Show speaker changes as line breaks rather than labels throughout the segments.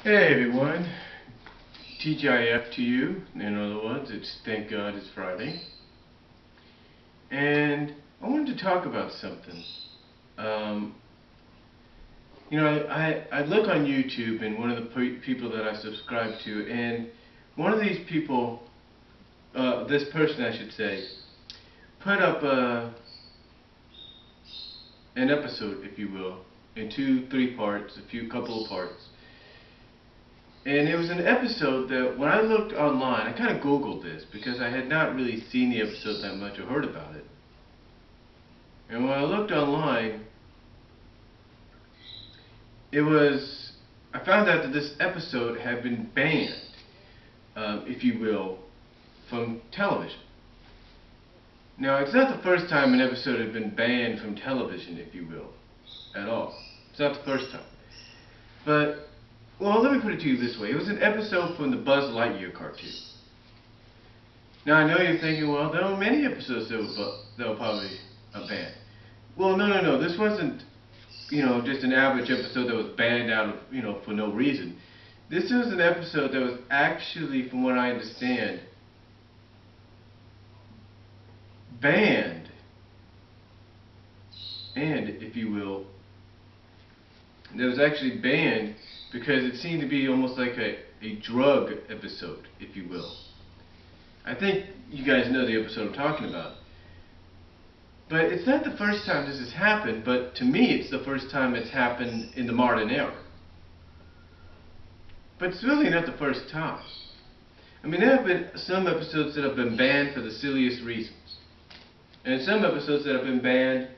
Hey everyone, TGIF to you. In other words, it's thank God it's Friday. And I wanted to talk about something. Um, I look on YouTube and one of the people that I subscribe to, and one of these people, this person I should say, put up an episode, if you will, in 2, 3 parts, couple of parts. And it was an episode that when I looked online, I kind of Googled this because I had not really seen the episode that much or heard about it. And when I looked online, I found out that this episode had been banned, if you will, from television. Now, it's not the first time an episode had been banned from television, if you will, at all. It's not the first time. But, well, let me put it to you this way. It was an episode from the Buzz Lightyear cartoon. Now, I know you're thinking, well, there were many episodes that were probably banned. Well, no. This wasn't, just an average episode that was banned out of, for no reason. This was an episode that was actually, from what I understand, banned, and, if you will, that was actually banned because it seemed to be almost like a drug episode, if you will. I think you guys know the episode I'm talking about. But it's not the first time this has happened, but to me it's the first time it's happened in the modern era. But it's really not the first time. I mean, there have been some episodes that have been banned for the silliest reasons. And some episodes that have been banned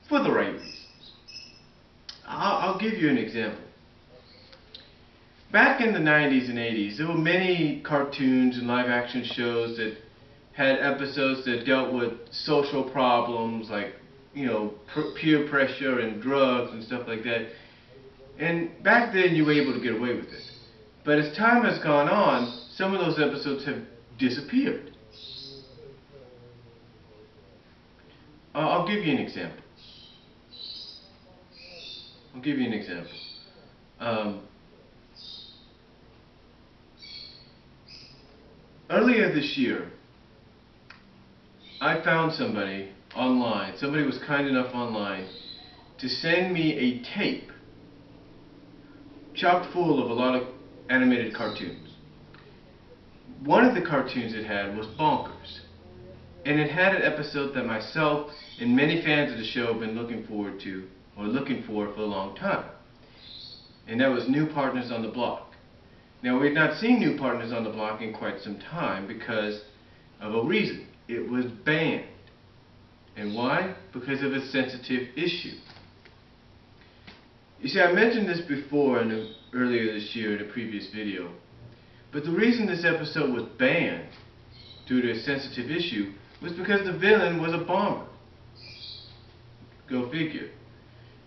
for the right reasons. I'll give you an example. Back in the 90s and 80s, there were many cartoons and live action shows that had episodes that dealt with social problems like, peer pressure and drugs and stuff like that. And back then you were able to get away with it. But as time has gone on, some of those episodes have disappeared. I'll give you an example. Earlier this year, I found somebody online. Somebody was kind enough online to send me a tape chock full of a lot of animated cartoons. One of the cartoons it had was Bonkers. And it had an episode that myself and many fans of the show have been looking forward to, or looking for a long time. And that was New Partners on the Block. Now, we had not seen New Partners on the Block in quite some time because of a reason. It was banned. And why? Because of a sensitive issue. You see, I mentioned this before earlier this year in a previous video. But the reason this episode was banned due to a sensitive issue was because the villain was a bomber. Go figure.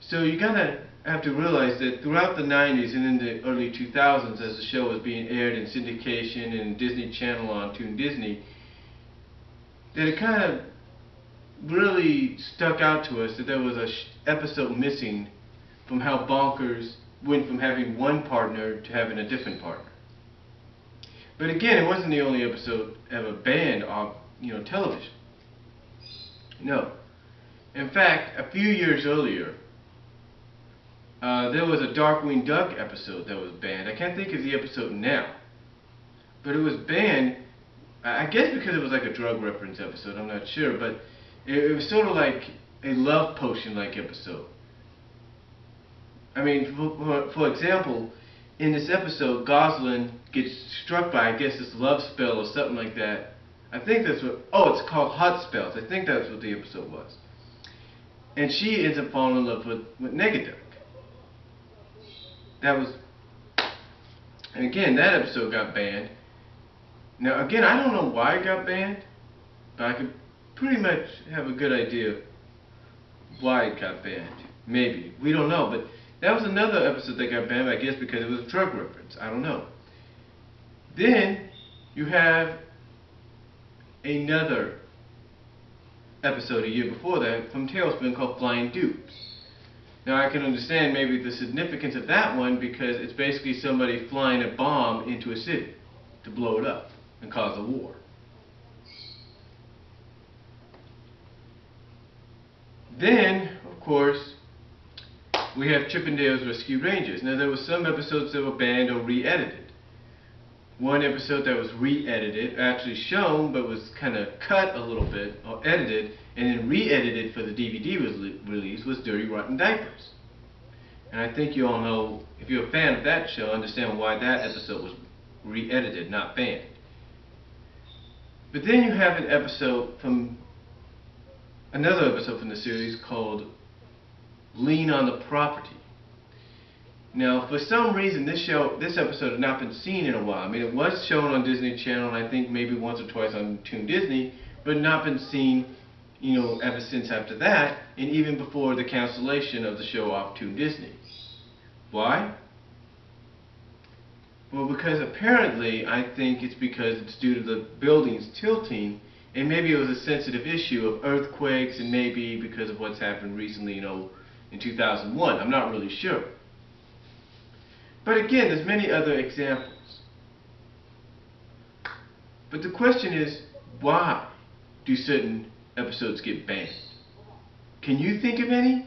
So you gotta have to realize that throughout the 90s and in the early 2000s, as the show was being aired in syndication and Disney Channel on Toon Disney, that it kind of really stuck out to us that there was an episode missing from how Bonkers went from having one partner to having a different partner. But again, it wasn't the only episode ever banned off, television. No. In fact, a few years earlier, there was a Darkwing Duck episode that was banned. I can't think of the episode now. But it was banned, I guess because it was like a drug reference episode, I'm not sure. But it was sort of like a love potion-like episode. I mean, for example, in this episode, Goslin gets struck by, I guess, this love spell or something like that. I think that's what, it's called Hot Spells. I think that's what the episode was. And she ends up falling in love with Negaduck. And again, that episode got banned. Now, again, I don't know why it got banned, but I could pretty much have a good idea why it got banned. Maybe. We don't know, but that was another episode that got banned, I guess, because it was a drug reference. I don't know. Then, you have another episode a year before that from Tailspin called Flying Dupes. Now I can understand maybe the significance of that one because it's basically somebody flying a bomb into a city to blow it up and cause a war. Then, of course, we have Chippendale's Rescue Rangers. Now there were some episodes that were banned or re-edited. One episode that was re-edited, actually shown, but was kind of cut a little bit, or edited, and then re-edited for the DVD release, was Dirty Rotten Diapers. And I think you all know, if you're a fan of that show, understand why that episode was re-edited, not banned. But then you have another episode from the series called Lean on the Property. Now, for some reason, this episode had not been seen in a while. I mean, it was shown on Disney Channel, and I think maybe once or twice on Toon Disney, but not been seen, ever since after that, and even before the cancellation of the show off Toon Disney. Why? Well, because apparently, I think it's because it's due to the buildings tilting, and maybe it was a sensitive issue of earthquakes, and maybe because of what's happened recently, in 2001. I'm not really sure. But again, there's many other examples. But the question is, why do certain episodes get banned? Can you think of any?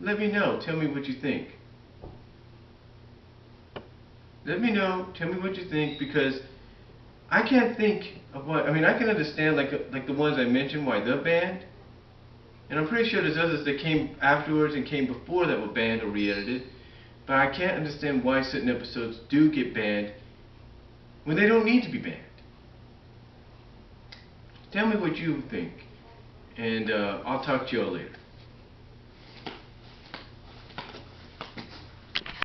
Let me know. Tell me what you think. Let me know. Tell me what you think, because I can't think of what. I mean, I can understand like the ones I mentioned, why they're banned. And I'm pretty sure there's others that came afterwards and came before that were banned or re-edited. But I can't understand why certain episodes do get banned when they don't need to be banned. Tell me what you think. And I'll talk to you all later.